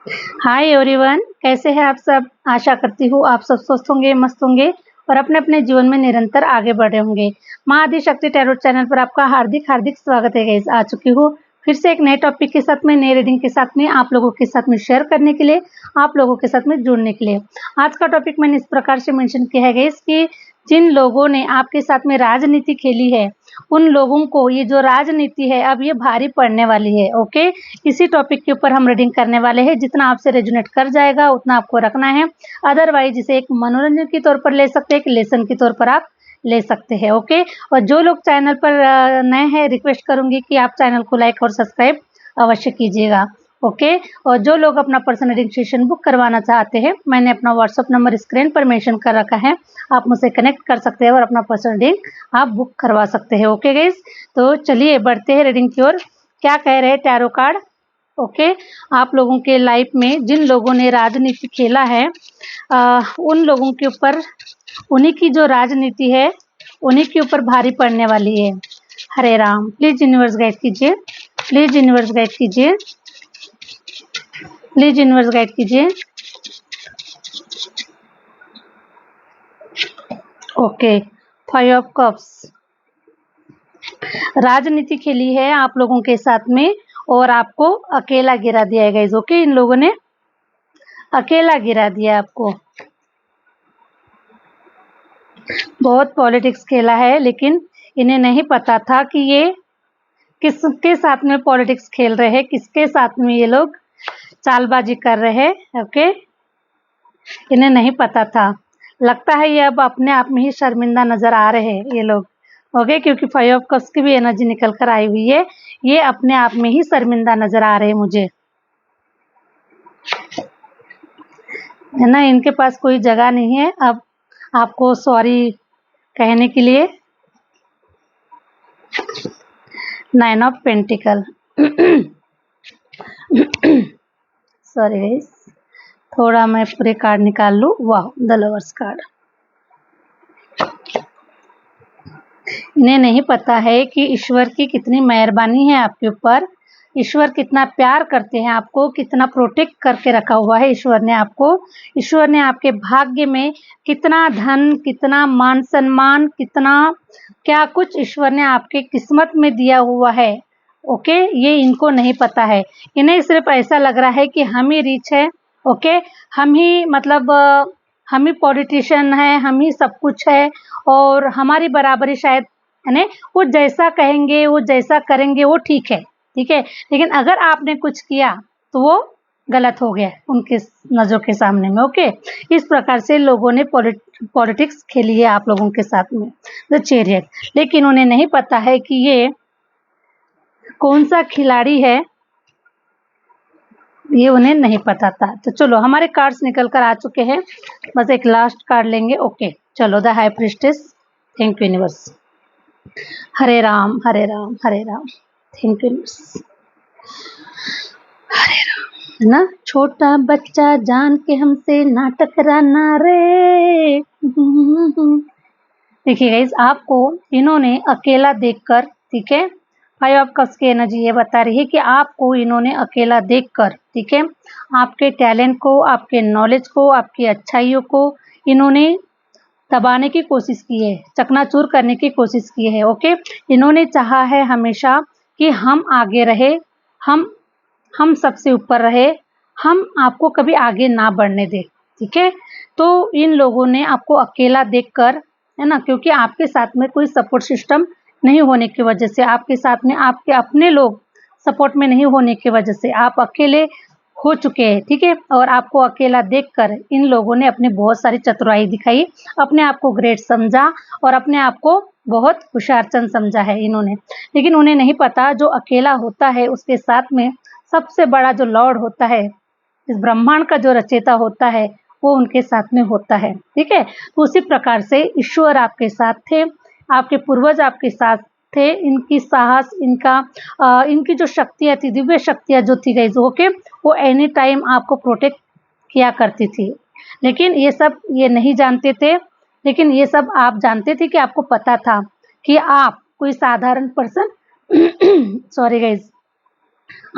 Hi everyone, कैसे हैं आप सब। आशा करती हूँ आप सब स्वस्थ होंगे, मस्त होंगे और अपने अपने जीवन में निरंतर आगे बढ़ रहे होंगे। माँ आदि शक्ति टैरोट चैनल पर आपका हार्दिक हार्दिक स्वागत है गाइस। आ चुकी हूँ फिर से एक नए टॉपिक के साथ में, नए रीडिंग के साथ में, आप लोगों के साथ में शेयर करने के लिए, आप लोगों के साथ में जुड़ने के लिए। आज का टॉपिक मैंने इस प्रकार से मेंशन किया है गाइस कि जिन लोगों ने आपके साथ में राजनीति खेली है, उन लोगों को ये जो राजनीति है अब ये भारी पड़ने वाली है। ओके, इसी टॉपिक के ऊपर हम रीडिंग करने वाले हैं। जितना आपसे रेजोनेट कर जाएगा उतना आपको रखना है, अदरवाइज इसे एक मनोरंजन के तौर पर ले सकते हैं, एक लेसन के तौर पर आप ले सकते हैं। ओके, और जो लोग चैनल पर नए हैं, रिक्वेस्ट करूंगी कि आप चैनल को लाइक और सब्सक्राइब अवश्य कीजिएगा। ओके, और जो लोग अपना पर्सनल रीडिंग सेशन बुक करवाना चाहते हैं, मैंने अपना व्हाट्सअप नंबर स्क्रीन पर मेंशन कर रखा है, आप मुझसे कनेक्ट कर सकते हैं और अपना पर्सनल रीडिंग आप बुक करवा सकते हैं। ओके गाइस, तो चलिए बढ़ते हैं रीडिंग की ओर। क्या कह रहे हैं टैरो कार्ड। ओके, आप लोगों के लाइफ में जिन लोगों ने राजनीति खेला है, उन लोगों के ऊपर, उन्हीं की जो राजनीति है उन्हीं के ऊपर भारी पड़ने वाली है। हरे राम, प्लीज यूनिवर्स गाइड कीजिए, प्लीज यूनिवर्स गाइड कीजिए, प्लीज यूनिवर्स गाइड कीजिए। ओके, 5 ऑफ कप्स, राजनीति खेली है आप लोगों के साथ में और आपको अकेला गिरा दिया है गाइस। ओके, इन लोगों ने अकेला गिरा दिया आपको। बहुत पॉलिटिक्स खेला है, लेकिन इन्हें नहीं पता था कि ये किसके साथ में पॉलिटिक्स खेल रहे हैं, किसके साथ में ये लोग चालबाजी कर रहे हैं। ओके, इन्हें नहीं पता था। लगता है ये अब अपने आप में ही शर्मिंदा नजर आ रहे हैं ये लोग। ओके, क्योंकि 5 ऑफ कप्स की भी एनर्जी निकल कर आई हुई है, ये अपने आप में ही शर्मिंदा नजर आ रहे हैं मुझे, है ना। इनके पास कोई जगह नहीं है अब आपको सॉरी कहने के लिए। 9 ऑफ पेंटिकल, सॉरी गाइस, थोड़ा मैं पूरे कार्ड निकाल लूं। वाह, द लवर्स कार्ड। इन्हें नहीं पता है कि ईश्वर की कितनी मेहरबानी है आपके ऊपर, ईश्वर कितना प्यार करते हैं आपको, कितना प्रोटेक्ट करके रखा हुआ है ईश्वर ने आपको। ईश्वर ने आपके भाग्य में कितना धन, कितना मान सम्मान, कितना क्या कुछ ईश्वर ने आपके किस्मत में दिया हुआ है। ओके, ये इनको नहीं पता है। इन्हें सिर्फ ऐसा लग रहा है कि हम ही रिच है। ओके, हम ही मतलब हम ही पॉलिटिशियन है, हम ही सब कुछ है और हमारी बराबरी शायद, है ना, वो जैसा कहेंगे, वो जैसा करेंगे वो ठीक है, ठीक है। लेकिन अगर आपने कुछ किया तो वो गलत हो गया उनके नजरों के सामने में। ओके, इस प्रकार से लोगों ने पॉलिटिक्स खेली है आप लोगों के साथ में, द चैरियट। लेकिन उन्हें नहीं पता है कि ये कौन सा खिलाड़ी है, ये उन्हें नहीं पता था। तो चलो, हमारे कार्ड्स निकल कर आ चुके हैं, बस एक लास्ट कार्ड लेंगे। ओके, चलो, the high priestess. Thank you universe. Hare Ram, Hare Ram, Hare Ram. Thank you universe. Hare Ram, है ना। छोटा बच्चा जान के हमसे ना टकराना रे। देखिए गाइस, आपको इन्होंने अकेला देखकर, ठीक है, 5 ऑफ कप्स की एनर्जी ये बता रही है कि आपको इन्होंने अकेला देखकर, ठीक है, आपके टैलेंट को, आपके नॉलेज को, आपकी अच्छाइयों को इन्होंने दबाने की कोशिश की है, चकनाचूर करने की कोशिश की है। ओके, इन्होंने चाहा है हमेशा कि हम आगे रहे, हम सबसे ऊपर रहे, हम आपको कभी आगे ना बढ़ने दें, ठीक है। तो इन लोगों ने आपको अकेला देखकर, है ना, क्योंकि आपके साथ में कोई सपोर्ट सिस्टम नहीं होने की वजह से, आपके साथ में आपके अपने लोग सपोर्ट में नहीं होने की वजह से आप अकेले हो चुके हैं, ठीक है। और आपको अकेला देखकर इन लोगों ने अपनी बहुत सारी चतुराई दिखाई, अपने आप को ग्रेट समझा और अपने आप को बहुत हुशारचंद समझा है इन्होंने। लेकिन उन्हें नहीं पता, जो अकेला होता है उसके साथ में सबसे बड़ा जो लॉर्ड होता है, इस ब्रह्मांड का जो रचयिता होता है, वो उनके साथ में होता है, ठीक है। तो उसी प्रकार से ईश्वर आपके साथ थे, आपके पूर्वज आपके साथ थे। इनकी साहस, इनकी जो शक्तियाँ थी, दिव्य शक्तियाँ जो थी गाइस, ओके, वो एनी टाइम आपको प्रोटेक्ट किया करती थी। लेकिन ये नहीं जानते थे, लेकिन ये सब आप जानते थे कि आपको पता था कि आप कोई साधारण पर्सन सॉरी गाइस,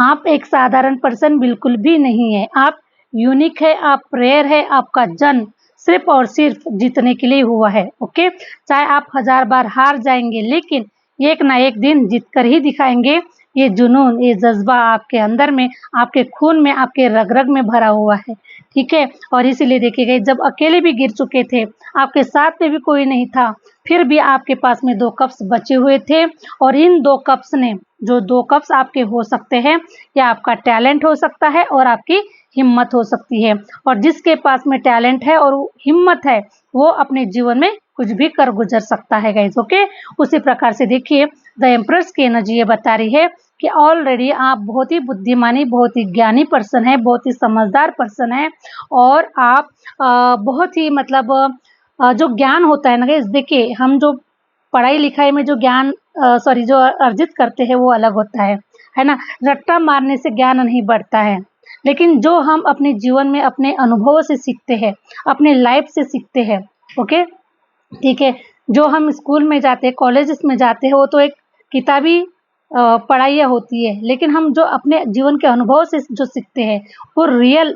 आप एक साधारण पर्सन बिल्कुल भी नहीं है, आप यूनिक है, आप रेयर है, आपका जन्म सिर्फ और सिर्फ जीतने के लिए हुआ है। ओके, चाहे आप 1000 बार हार जाएंगे, लेकिन एक ना एक दिन जीत कर ही दिखाएंगे। ये जुनून, ये जज्बा आपके अंदर में, आपके खून में, आपके रग रग में भरा हुआ है, ठीक है। और इसीलिए देखिएगा, जब अकेले भी गिर चुके थे, आपके साथ में भी कोई नहीं था, फिर भी आपके पास में 2 कप्स बचे हुए थे, और इन 2 कप्स ने, जो 2 कप्स आपके हो सकते हैं, या आपका टैलेंट हो सकता है और आपकी हिम्मत हो सकती है। और जिसके पास में टैलेंट है और हिम्मत है, वो अपने जीवन में कुछ भी कर गुजर सकता है गाइस। ओके, उसी प्रकार से देखिए, द एम्प्रेस की एनर्जी ये बता रही है कि ऑलरेडी आप बहुत ही बुद्धिमानी, बहुत ही ज्ञानी पर्सन है, बहुत ही समझदार पर्सन है, और आप बहुत ही मतलब जो ज्ञान होता है ना गाइस, देखिए हम जो पढ़ाई लिखाई में जो ज्ञान जो अर्जित करते हैं वो अलग होता है ना। रट्टा मारने से ज्ञान नहीं बढ़ता है, लेकिन जो हम अपने जीवन में अपने अनुभवों से सीखते हैं, अपने लाइफ से सीखते हैं, ओके, ठीक है। जो हम स्कूल में जाते हैं, कॉलेजेस में जाते हैं, वो तो एक किताबी पढ़ाइयाँ होती है, लेकिन हम जो अपने जीवन के अनुभव से जो सीखते हैं, वो रियल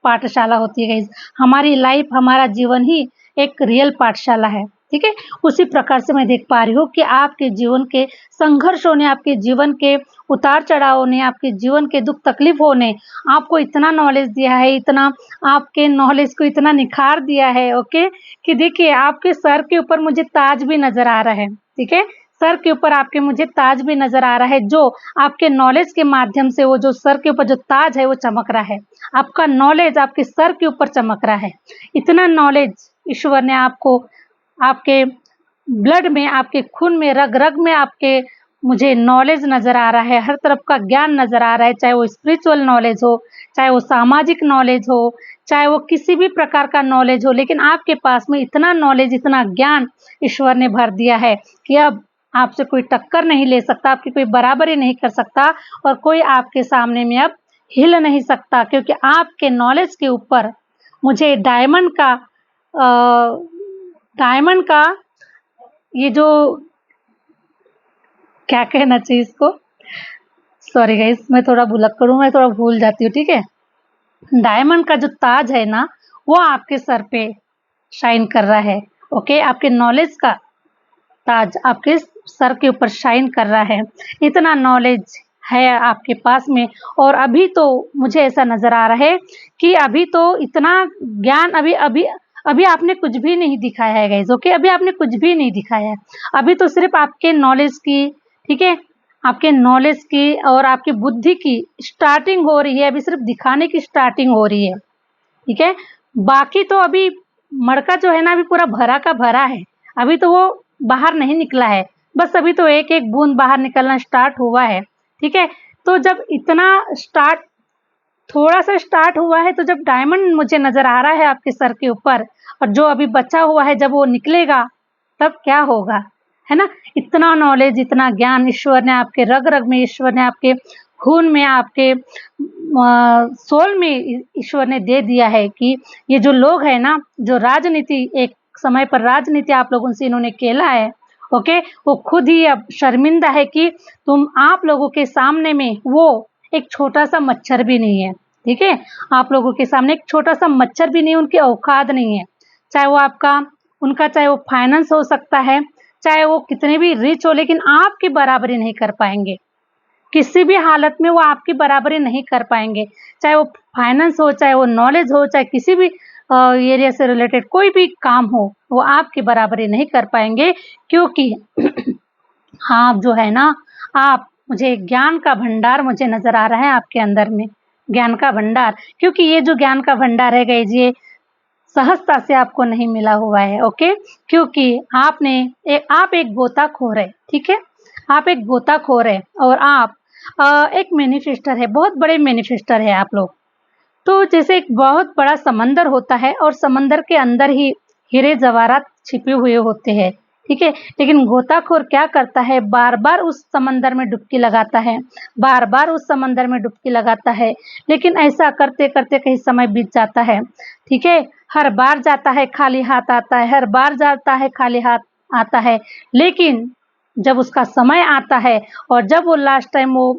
पाठशाला होती है गाइस। हमारी लाइफ, हमारा जीवन ही एक रियल पाठशाला है, ठीक है। उसी प्रकार से मैं देख पा रही हूँ कि आपके जीवन के संघर्षों ने, आपके जीवन के उतार चढ़ावों ने, आपके जीवन के दुख तकलीफों ने आपको इतना नॉलेज दिया है, इतना आपके नॉलेज को इतना निखार दिया है, ओके, कि देखिए आपके सर के ऊपर मुझे ताज भी नजर आ रहा है, ठीक है। सर के ऊपर आपके मुझे ताज भी नजर आ रहा है, जो आपके नॉलेज के माध्यम से वो जो सर के ऊपर जो ताज है वो चमक रहा है। आपका नॉलेज आपके सर के ऊपर चमक रहा है। इतना नॉलेज ईश्वर ने आपको, आपके ब्लड में, आपके खून में, रग रग में आपके मुझे नॉलेज नजर आ रहा है, हर तरफ का ज्ञान नजर आ रहा है, चाहे वो स्पिरिचुअल नॉलेज हो, चाहे वो सामाजिक नॉलेज हो, चाहे वो किसी भी प्रकार का नॉलेज हो, लेकिन आपके पास में इतना नॉलेज, इतना ज्ञान ईश्वर ने भर दिया है कि अब आपसे कोई टक्कर नहीं ले सकता, आपकी कोई बराबरी नहीं कर सकता, और कोई आपके सामने में अब हिल नहीं सकता, क्योंकि आपके नॉलेज के ऊपर मुझे डायमंड का ये जो, क्या कहना चाहिए इसको, सॉरी गाइस, मैं थोड़ा भुलक्कड़ हूँ, मैं थोड़ा भूल जाती हूँ, ठीक है। डायमंड का जो ताज है ना, वो आपके सर पे शाइन कर रहा है, ओके। आपके नॉलेज का ताज आपके सर के ऊपर शाइन कर रहा है। इतना नॉलेज है आपके पास में, और अभी तो मुझे ऐसा नजर आ रहा है कि अभी तो इतना ज्ञान, अभी अभी अभी आपने कुछ भी नहीं दिखाया है गाइस, ओके। अभी आपने कुछ भी नहीं दिखाया है, अभी तो सिर्फ आपके नॉलेज की, ठीक है, आपके नॉलेज की और आपकी बुद्धि की स्टार्टिंग हो रही है, अभी सिर्फ दिखाने की स्टार्टिंग हो रही है, ठीक है। बाकी तो अभी मड़का जो है ना, अभी पूरा भरा का भरा है, अभी तो वो बाहर नहीं निकला है, बस अभी तो एक एक बूंद बाहर निकलना स्टार्ट हुआ है, ठीक है। तो जब इतना स्टार्ट, थोड़ा सा स्टार्ट हुआ है, तो जब डायमंड मुझे नजर आ रहा है आपके सर के ऊपर, और जो अभी बचा हुआ है जब वो निकलेगा तब क्या होगा, है ना। इतना नॉलेज, इतना ज्ञान ईश्वर ने आपके रग रग में, ईश्वर ने आपके खून में, आपके सोल में ईश्वर ने दे दिया है कि ये जो लोग हैं ना, जो राजनीति, एक समय पर राजनीति आप लोगों से इन्होंने खेला है, ओके, वो खुद ही अब शर्मिंदा है कि तुम, आप लोगों के सामने में वो एक छोटा सा मच्छर भी नहीं है, ठीक है। आप लोगों के सामने एक छोटा सा मच्छर भी नहीं, उनकी औकात नहीं है, चाहे वो आपका, उनका चाहे वो फाइनेंस हो सकता है, चाहे वो कितने भी रिच हो, लेकिन आपकी बराबरी नहीं कर पाएंगे, किसी भी हालत में वो आपकी बराबरी नहीं कर पाएंगे, चाहे वो फाइनेंस हो, चाहे वो नॉलेज हो, चाहे किसी भी एरिया से रिलेटेड कोई भी काम हो, वो आपकी बराबरी नहीं कर पाएंगे, क्योंकि आप जो है ना, आप, मुझे ज्ञान का भंडार मुझे नजर आ रहा है आपके अंदर में, ज्ञान का भंडार, क्योंकि ये जो ज्ञान का भंडार है गाइस, ये सहजता से आपको नहीं मिला हुआ है, ओके। क्योंकि आप एक गोताखोर है, ठीक है, आप एक गोताखोर है, और आप एक मैनिफेस्टर है, बहुत बड़े मैनिफेस्टर है आप लोग। तो जैसे एक बहुत बड़ा समंदर होता है, और समंदर के अंदर ही हीरे जवाहरात छिपे हुए होते हैं, ठीक है। लेकिन गोताखोर क्या करता है, बार बार उस समंदर में डुबकी लगाता है, बार बार उस समंदर में डुबकी लगाता है, लेकिन ऐसा करते करते कहीं समय बीत जाता है, ठीक है। हर बार जाता है खाली हाथ आता है, हर बार जाता है खाली हाथ आता है, लेकिन जब उसका समय आता है, और जब वो लास्ट टाइम वो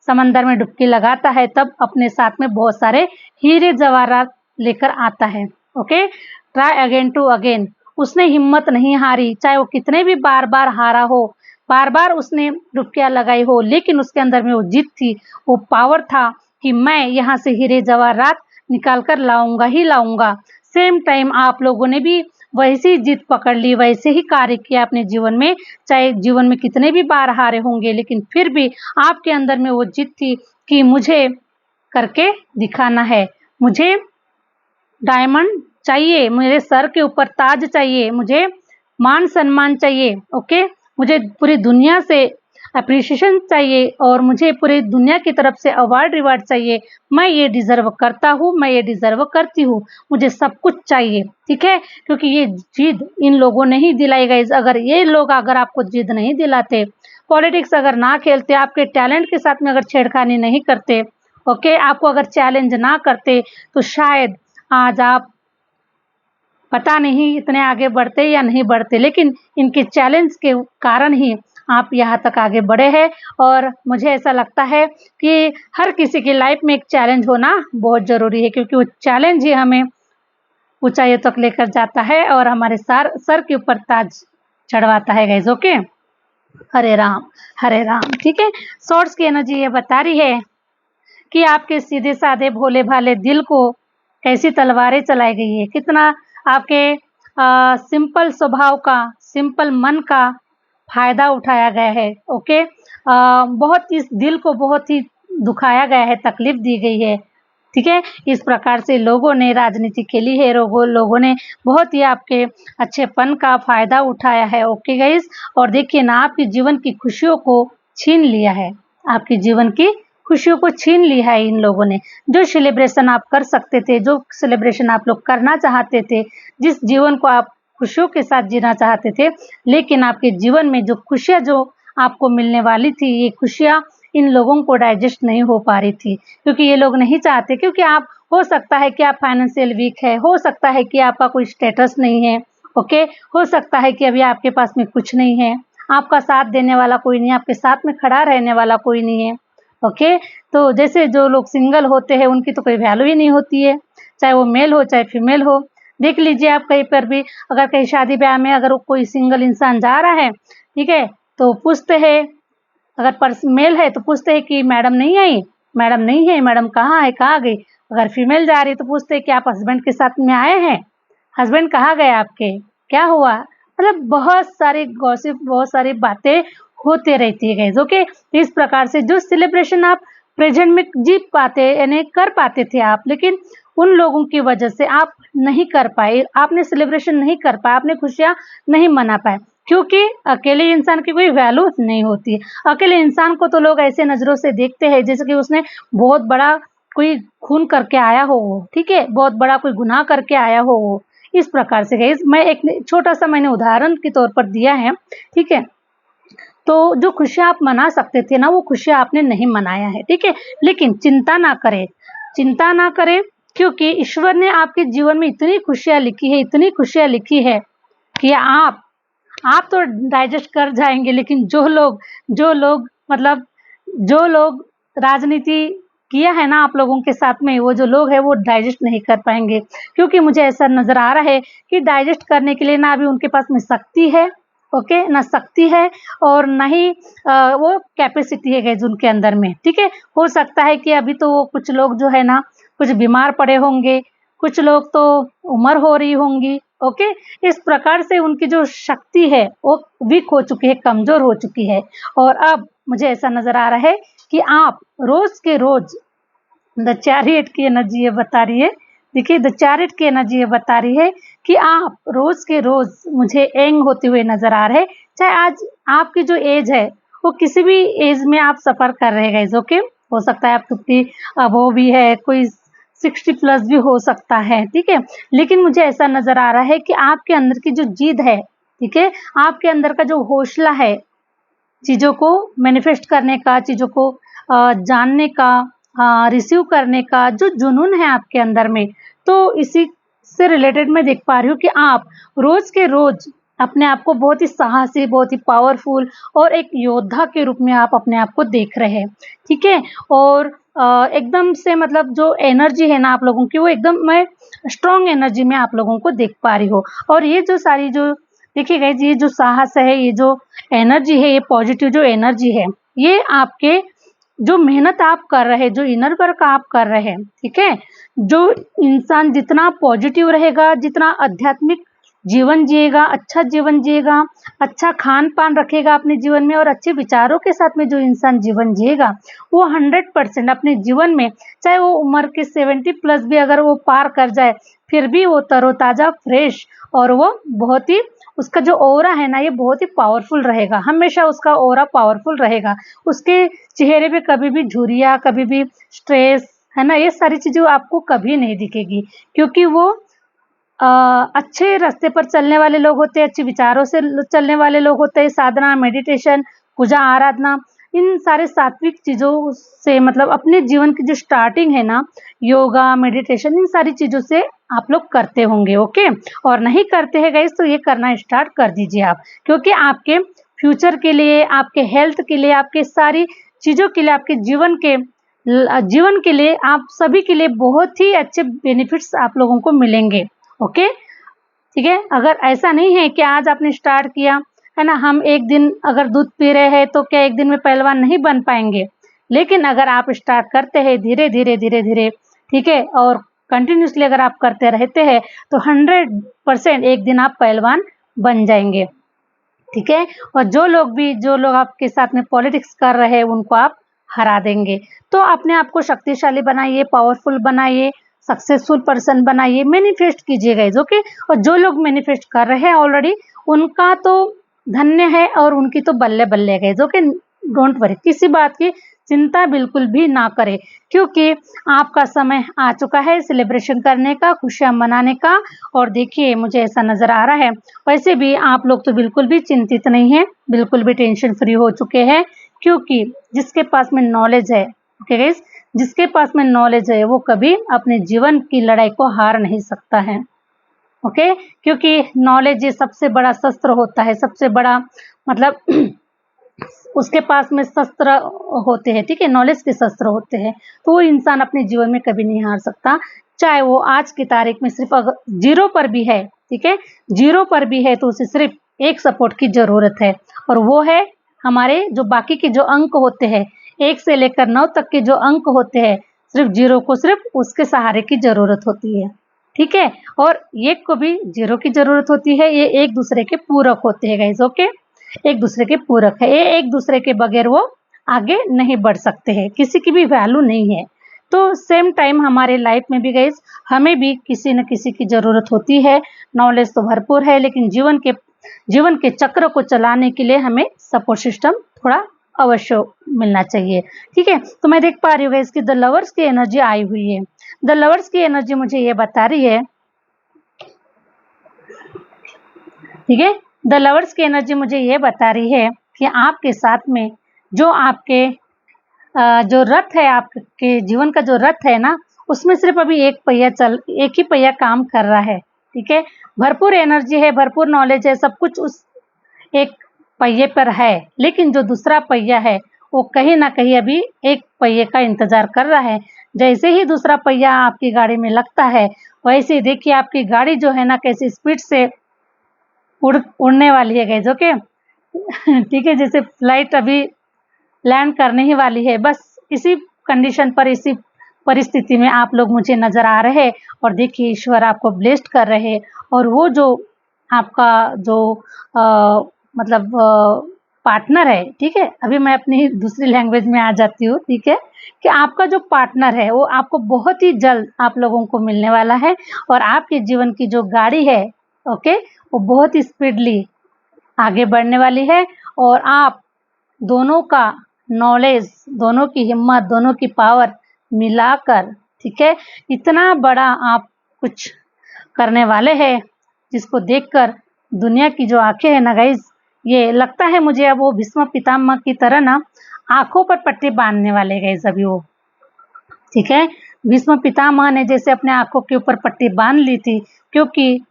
समंदर में डुबकी लगाता है तब अपने साथ में बहुत सारे हीरे जवाहरात लेकर आता है। Okay, try again to again, उसने हिम्मत नहीं हारी, चाहे वो कितने भी बार बार हारा हो, बार बार उसने डुबकियां लगाई हो, लेकिन उसके अंदर में वो जिद थी, वो पावर था कि मैं यहाँ से हीरे जवाहरात निकाल कर लाऊंगा ही लाऊंगा। सेम टाइम आप लोगों ने भी वैसी जिद पकड़ ली, वैसे ही कार्य किया अपने जीवन में, चाहे जीवन में कितने भी बार हारे होंगे, लेकिन फिर भी आपके अंदर में वो जिद थी कि मुझे करके दिखाना है, मुझे डायमंड चाहिए, मेरे सर के ऊपर ताज चाहिए, मुझे मान सम्मान चाहिए। ओके, मुझे पूरी दुनिया से अप्रिसिएशन चाहिए और मुझे पूरी दुनिया की तरफ से अवार्ड रिवार्ड चाहिए। मैं ये डिजर्व करता हूँ, मैं ये डिजर्व करती हूँ, मुझे सब कुछ चाहिए। ठीक है, क्योंकि ये जिद इन लोगों ने ही दिलाई गई। अगर ये लोग अगर आपको जिद नहीं दिलाते, पॉलिटिक्स अगर ना खेलते, आपके टैलेंट के साथ में अगर छेड़खानी नहीं करते, ओके, आपको अगर चैलेंज ना करते, तो शायद आज आप पता नहीं इतने आगे बढ़ते या नहीं बढ़ते, लेकिन इनके चैलेंज के कारण ही आप यहाँ तक आगे बढ़े हैं। और मुझे ऐसा लगता है कि हर किसी की लाइफ में एक चैलेंज होना बहुत ज़रूरी है, क्योंकि वो चैलेंज ही हमें ऊंचाइयों तक लेकर जाता है और हमारे सर के ऊपर ताज चढ़वाता है गाइस। ओके, हरे राम हरे राम। ठीक है, शॉर्ट्स की एनर्जी ये बता रही है कि आपके सीधे साधे भोले भाले दिल को कैसी तलवारें चलाई गई है, कितना आपके सिंपल स्वभाव का, सिंपल मन का फायदा उठाया गया है। ओके, बहुत इस दिल को बहुत ही दुखाया गया है, तकलीफ दी गई है। ठीक है, इस प्रकार से लोगों ने राजनीति खेली है, लोगों ने बहुत ही आपके अच्छेपन का फायदा उठाया है। ओके गाइस, और देखिए ना, आपके जीवन की खुशियों को छीन लिया है, आपके जीवन की खुशियों को छीन लिया है इन लोगों ने। जो सेलिब्रेशन आप कर सकते थे, जो सेलिब्रेशन आप लोग करना चाहते थे, जिस जीवन को आप खुशियों के साथ जीना चाहते थे, लेकिन आपके जीवन में जो खुशियाँ जो आपको मिलने वाली थी, ये खुशियाँ इन लोगों को डाइजेस्ट नहीं हो पा रही थी, क्योंकि ये लोग नहीं चाहते। क्योंकि आप, हो सकता है कि आप फाइनेंशियल वीक है, हो सकता है कि आपका कोई स्टेटस नहीं है। ओके, हो सकता है कि अभी आपके पास में कुछ नहीं है, आपका साथ देने वाला कोई नहीं है, आपके साथ में खड़ा रहने वाला कोई नहीं है। ओके, तो जैसे जो लोग सिंगल होते हैं उनकी तो कोई वैल्यू ही नहीं होती है, चाहे वो मेल हो चाहे फीमेल हो। देख लीजिए आप कहीं पर भी, अगर कहीं शादी ब्याह में अगर कोई सिंगल इंसान जा रहा है, ठीक है, तो पूछते हैं, अगर मेल है तो पूछते हैं कि मैडम नहीं आई, मैडम नहीं है, मैडम कहाँ है, कहाँ गई। अगर फीमेल जा रही है तो पूछते हैं कि आप हस्बैंड के साथ में आए हैं, हस्बैंड कहाँ गए आपके, क्या हुआ। मतलब बहुत सारी गॉसिप, बहुत सारी बातें होते रहती है गाइस। ओके, तो इस प्रकार से जो सेलिब्रेशन आप प्रेजेंट में जी पाते, यानी कर पाते थे आप, लेकिन उन लोगों की वजह से आप नहीं कर पाए, आपने सेलिब्रेशन नहीं कर पाए, आपने खुशियां नहीं मना पाए, क्योंकि अकेले इंसान की कोई वैल्यू नहीं होती है। अकेले इंसान को तो लोग ऐसे नजरों से देखते हैं जैसे कि उसने बहुत बड़ा कोई खून करके आया हो, ठीक है, बहुत बड़ा कोई गुनाह करके आया हो। इस प्रकार से गाइस, मैं एक छोटा सा मैंने उदाहरण के तौर पर दिया है। ठीक है, तो जो खुशियां आप मना सकते थे ना, वो खुशियां आपने नहीं मनाया है। ठीक है, लेकिन चिंता ना करें, चिंता ना करें, क्योंकि ईश्वर ने आपके जीवन में इतनी खुशियां लिखी है, इतनी खुशियां लिखी है कि आप तो डाइजेस्ट कर जाएंगे, लेकिन जो लोग मतलब जो लोग राजनीति किया है ना आप लोगों के साथ में, वो जो लोग हैं वो डाइजेस्ट नहीं कर पाएंगे, क्योंकि मुझे ऐसा नजर आ रहा है कि डाइजेस्ट करने के लिए ना अभी उनके पास में शक्ति है, ओके, ना शक्ति है और ना ही वो कैपेसिटी है गाइस उनके अंदर में। ठीक है, हो सकता है कि अभी तो कुछ लोग जो है ना, कुछ बीमार पड़े होंगे, कुछ लोग तो उम्र हो रही होंगी। ओके, इस प्रकार से उनकी जो शक्ति है वो वीक हो चुकी है, कमजोर हो चुकी है। और अब मुझे ऐसा नजर आ रहा है कि आप रोज के रोज, द चैरियट की एनर्जी ये बता रही है, देखिए द चैरियट की एनर्जी ये बता रही है कि आप रोज के रोज मुझे एंग होते हुए नजर आ रहे हैं। चाहे आज आपकी जो एज है वो किसी भी एज में आप सफर कर रहे हैं, ओके, हो सकता है आप 50 अबव भी है, कोई 60 प्लस भी हो सकता है। ठीक है, लेकिन मुझे ऐसा नजर आ रहा है कि आपके अंदर की जो जिद है, ठीक है, आपके अंदर का जो हौसला है चीजों को मैनिफेस्ट करने का, चीजों को जानने का, रिसीव करने का जो जुनून है आपके अंदर में, तो इसी से रिलेटेड मैं देख पा रही हूँ कि आप रोज के रोज अपने आप को बहुत ही साहसी, बहुत ही पावरफुल और एक योद्धा के रूप में आप अपने आप को देख रहे हैं, ठीक है। और एकदम से मतलब जो एनर्जी है ना आप लोगों की, वो एकदम मैं स्ट्रॉन्ग एनर्जी में आप लोगों को देख पा रही हूँ। और ये जो सारी जो देखिए गाइस, ये जो साहस है, ये जो एनर्जी है, ये पॉजिटिव जो एनर्जी है, ये आपके जो मेहनत आप कर रहे हैं, जो इनर वर्क आप कर रहे हैं, ठीक है। जो इंसान जितना पॉजिटिव रहेगा, जितना आध्यात्मिक जीवन जिएगा, अच्छा जीवन जिएगा, अच्छा खान पान रखेगा अपने जीवन में और अच्छे विचारों के साथ में जो इंसान जीवन जिएगा, वो 100% अपने जीवन में, चाहे वो उम्र के 70+ भी अगर वो पार कर जाए, फिर भी वो तरोताजा, फ्रेश, और वो बहुत ही, उसका जो ऑरा है ना, ये बहुत ही पावरफुल रहेगा, हमेशा उसका ऑरा पावरफुल रहेगा। उसके चेहरे पे कभी भी झुर्रियाँ, कभी भी स्ट्रेस, है ना, ये सारी चीजें आपको कभी नहीं दिखेगी, क्योंकि वो अच्छे रास्ते पर चलने वाले लोग होते हैं, अच्छे विचारों से चलने वाले लोग होते हैं। साधना, मेडिटेशन, पूजा आराधना, इन सारे सात्विक चीज़ों से मतलब अपने जीवन की जो स्टार्टिंग है ना, योगा, मेडिटेशन, इन सारी चीज़ों से आप लोग करते होंगे, ओके। और नहीं करते हैं गाइस, तो ये करना स्टार्ट कर दीजिए आप, क्योंकि आपके फ्यूचर के लिए, आपके हेल्थ के लिए, आपके सारी चीज़ों के लिए, आपके जीवन के लिए, आप सभी के लिए बहुत ही अच्छे बेनिफिट्स आप लोगों को मिलेंगे, ओके, ठीक है। अगर ऐसा नहीं है कि आज आपने स्टार्ट किया, है ना, हम एक दिन अगर दूध पी रहे हैं तो क्या एक दिन में पहलवान नहीं बन पाएंगे, लेकिन अगर आप स्टार्ट करते हैं धीरे धीरे धीरे धीरे, ठीक है, और कंटिन्यूसली अगर आप करते रहते हैं, तो 100% एक दिन आप पहलवान बन जाएंगे, ठीक है। और जो लोग आपके साथ में पॉलिटिक्स कर रहे हैं, उनको आप हरा देंगे। तो अपने आप को शक्तिशाली बनाइए, पावरफुल बनाइए, सक्सेसफुल पर्सन बनाइए, मैनिफेस्ट कीजिए गाइस, ओके। और जो लोग मैनिफेस्ट कर रहे हैं ऑलरेडी, उनका तो धन्य है, और उनकी तो बल्ले बल्ले गाइस, ओके। डोंट वरी, किसी बात की चिंता बिल्कुल भी ना करें, क्योंकि आपका समय आ चुका है सेलिब्रेशन करने का, खुशियां मनाने का। और देखिए, मुझे ऐसा नजर आ रहा है, वैसे भी आप लोग तो बिल्कुल भी चिंतित नहीं है, बिल्कुल भी टेंशन फ्री हो चुके हैं, क्योंकि जिसके पास में नॉलेज है, ओके गाइस, जिसके पास में नॉलेज है, वो कभी अपने जीवन की लड़ाई को हार नहीं सकता है, ओके। क्योंकि नॉलेज ये सबसे बड़ा शस्त्र होता है, सबसे बड़ा मतलब उसके पास में शस्त्र होते हैं, ठीक है, नॉलेज के शस्त्र होते हैं। तो वो इंसान अपने जीवन में कभी नहीं हार सकता, चाहे वो आज की तारीख में सिर्फ अगर 0 पर भी है, ठीक है, 0 पर भी है, तो उसे सिर्फ एक सपोर्ट की जरूरत है, और वो है हमारे जो बाकी के जो अंक होते हैं, 1 से लेकर 9 तक के जो अंक होते हैं, सिर्फ 0 को सिर्फ उसके सहारे की जरूरत होती है, ठीक है। और 1 को भी 0 की जरूरत होती है, ये एक दूसरे के पूरक होते हैं गाइस, ओके। एक दूसरे के पूरक है, ये एक दूसरे के बगैर वो आगे नहीं बढ़ सकते हैं, किसी की भी वैल्यू नहीं है। तो सेम टाइम हमारे लाइफ में भी गाइस, हमें भी किसी न किसी की जरूरत होती है। नॉलेज तो भरपूर है, लेकिन जीवन के चक्र को चलाने के लिए हमें सपोर्ट सिस्टम थोड़ा अवश्य मिलना चाहिए, ठीक है। तो मैं देख पा रही हूँ गाइस कि द लवर्स की एनर्जी आई हुई है। द लवर्स की एनर्जी मुझे ये बता रही है, ठीक है, द लवर्स की एनर्जी मुझे ये बता रही है कि आपके साथ में जो आपके जो रथ है, आपके जीवन का जो रथ है ना, उसमें सिर्फ अभी एक ही पहिया काम कर रहा है, ठीक है। भरपूर एनर्जी है, भरपूर नॉलेज है, सब कुछ उस एक पहिए पर है, लेकिन जो दूसरा पहिया है, वो कहीं ना कहीं अभी एक पहिए का इंतजार कर रहा है। जैसे ही दूसरा पहिया आपकी गाड़ी में लगता है, वैसे ही देखिए आपकी गाड़ी जो है ना, कैसी स्पीड से उड़ने वाली है गाइस, ओके। ठीक है, जैसे फ्लाइट अभी लैंड करने ही वाली है, बस इसी कंडीशन पर, इसी परिस्थिति में आप लोग मुझे नजर आ रहे हैं। और देखिए, ईश्वर आपको ब्लेस्ड कर रहे हैं, और वो जो आपका जो मतलब पार्टनर है, ठीक है, अभी मैं अपनी दूसरी लैंग्वेज में आ जाती हूँ, ठीक है, कि आपका जो पार्टनर है, वो आपको बहुत ही जल्द आप लोगों को मिलने वाला है, और आपके जीवन की जो गाड़ी है, ओके, वो बहुत ही स्पीडली आगे बढ़ने वाली है। और आप दोनों का नॉलेज, दोनों की हिम्मत, दोनों की पावर मिलाकर, ठीक है, इतना बड़ा आप कुछ करने वाले हैं, जिसको देखकर दुनिया की जो आंखें हैं ना गाइस, ये लगता है मुझे अब वो भीष्म पितामह की तरह ना आंखों पर पट्टी बांधने वाले गाइस अभी वो, ठीक है। भीष्म पितामह ने जैसे अपने आंखों के ऊपर पट्टी बांध ली थी, क्योंकि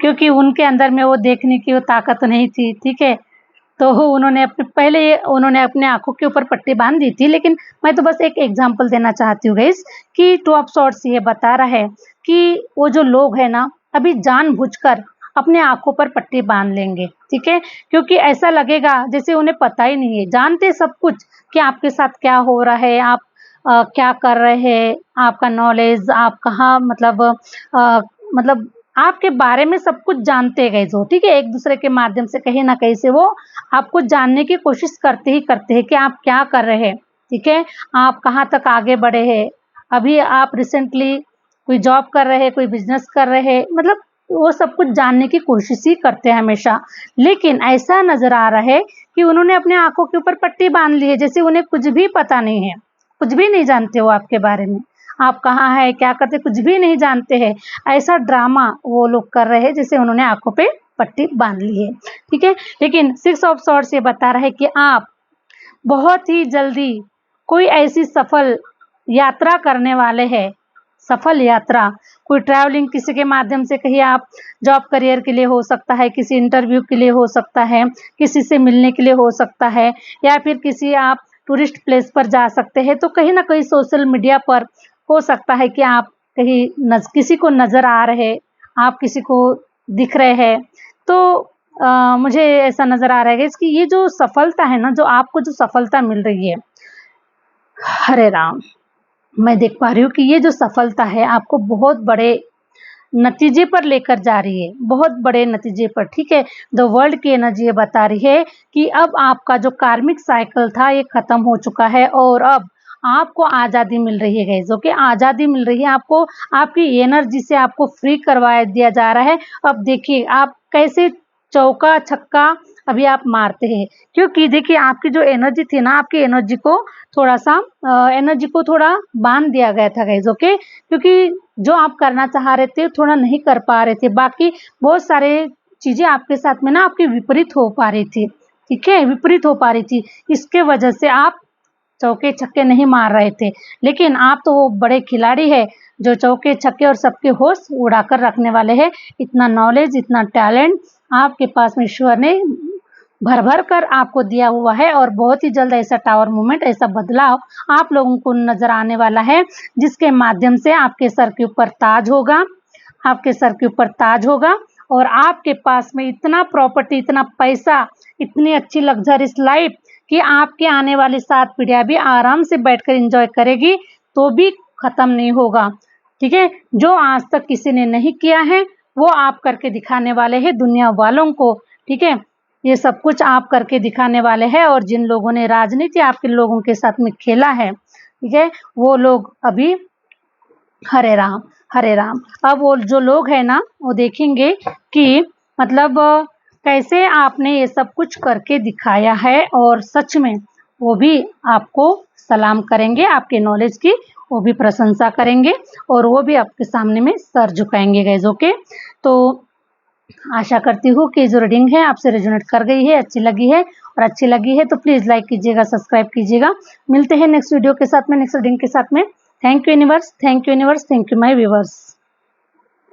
क्योंकि उनके अंदर में वो देखने की वो ताकत नहीं थी, ठीक है। तो उन्होंने अपने आँखों के ऊपर पट्टी बाँध दी थी, लेकिन मैं तो बस एक एग्ज़ाम्पल देना चाहती हूँ गाइस कि टू ऑफ सॉर्ट्स ये बता रहा है कि वो जो लोग हैं ना, अभी जानबूझकर अपने आँखों पर पट्टी बाँध लेंगे, ठीक है? क्योंकि ऐसा लगेगा जैसे उन्हें पता ही नहीं है, जानते सब कुछ कि आपके साथ क्या हो रहा है, आप क्या कर रहे हैं, आपका नॉलेज, आप कहाँ मतलब आपके बारे में सब कुछ जानते गए जो, ठीक है? एक-दूसरे के माध्यम से कहीं न कहीं से वो आपको जानने की कोशिश करते ही करते हैं कि आप क्या कर रहे हैं, ठीक है? आप कहाँ तक आगे बढ़े हैं, अभी आप रिसेंटली कोई जॉब कर रहे हैं, कोई बिज़नेस कर रहे हैं, मतलब वो सब कुछ जानने की कोशिश ही करते हैं हमेशा। लेकिन ऐसा नज़र आ रहा है कि उन्होंने अपने आँखों के ऊपर पट्टी बाँध ली है, जैसे उन्हें कुछ भी पता नहीं है, कुछ भी नहीं जानते वो आपके बारे में। आप कहाँ हैं, क्या करते हैं, कुछ भी नहीं जानते हैं। ऐसा ड्रामा वो लोग कर रहे हैं जैसे उन्होंने आँखों पे पट्टी बाँध ली है, ठीक है? लेकिन सिक्स ऑफ सॉर्ड्स ये बता रहा है कि आप बहुत ही जल्दी कोई ऐसी सफल यात्रा करने वाले हैं, सफल यात्रा, कोई ट्रैवलिंग किसी के माध्यम से कहीं आप जॉब करियर के लिए हो सकता है, किसी इंटरव्यू के लिए हो सकता है, किसी से मिलने के लिए हो सकता है या फिर किसी आप टूरिस्ट प्लेस पर जा सकते हैं, तो कहीं न कहीं सोशल मीडिया पर हो सकता है कि आप कहीं किसी को नज़र आ रहे, आप किसी को दिख रहे हैं। तो मुझे ऐसा नज़र आ रहा है कि ये जो सफलता है ना, जो आपको जो सफलता मिल रही है, हरे राम! मैं देख पा रही हूँ कि ये जो सफलता है आपको बहुत बड़े नतीजे पर लेकर जा रही है, बहुत बड़े नतीजे पर, ठीक है? द वर्ल्ड की एनर्जी ये बता रही है कि अब आपका जो कार्मिक साइकिल था ये खत्म हो चुका है और अब आपको आज़ादी मिल रही है गाइस, ओके? आज़ादी मिल रही है आपको, आपकी एनर्जी से आपको फ्री करवा दिया जा रहा है। अब देखिए आप कैसे चौका-छक्का अभी आप मारते हैं, क्योंकि देखिए आपकी जो एनर्जी थी ना, आपकी एनर्जी को थोड़ा बाँध दिया गया था गाइस, ओके? क्योंकि जो आप करना चाह रहे थे, थोड़ा नहीं कर पा रहे थे। बाकी बहुत सारे चीज़ें आपके साथ में ना आपके विपरीत हो पा रही थी, ठीक है? विपरीत हो पा रही थी। इसके वजह से आप चौके-छक्के नहीं मार रहे थे। लेकिन आप तो वो बड़े खिलाड़ी हैं, जो चौके-छक्के और सबके होश उड़ाकर रखने वाले हैं। इतना नॉलेज, इतना टैलेंट आपके पास में ईश्वर ने भर-भर कर आपको दिया हुआ है और बहुत ही जल्द ऐसा टावर मूवमेंट, ऐसा बदलाव आप लोगों को नज़र आने वाला है, जिसके माध्यम से आपके सर के ऊपर ताज होगा, आपके सर के ऊपर ताज होगा और आपके पास में इतना प्रॉपर्टी, इतना पैसा, इतनी अच्छी लग्ज़रियस लाइफ़ कि आपके आने वाली 7 पीढ़ियाँ भी आराम से बैठकर एन्जॉय करेगी, तो भी खत्म नहीं होगा, ठीक है? जो आज तक किसी ने नहीं किया है, वो आप करके दिखाने वाले हैं दुनिया वालों को, ठीक है? ये सब कुछ आप करके दिखाने वाले हैं और जिन लोगों ने राजनीति आपके लोगों के साथ में खेला है, ठीक है? वो लोग अभी हरे राम, हरे राम। अब वो जो लोग हैं ना, वो देखेंगे कि मतलब कैसे आपने ये सब कुछ करके दिखाया है और सच में वो भी आपको सलाम करेंगे, आपके नॉलेज की वो भी प्रशंसा करेंगे और वो भी आपके सामने में सर झुकाएँगे गाइज़, ओके? तो आशा करती हूँ कि जो रीडिंग है आपसे रेजोनेट कर गई है, अच्छी लगी है और अच्छी लगी है तो प्लीज़ लाइक कीजिएगा, सब्सक्राइब कीजिएगा। मिलते हैं नेक्स्ट वीडियो के साथ में, नेक्स्ट रीडिंग के साथ में। Thank you universe, thank you universe, thank you my viewers.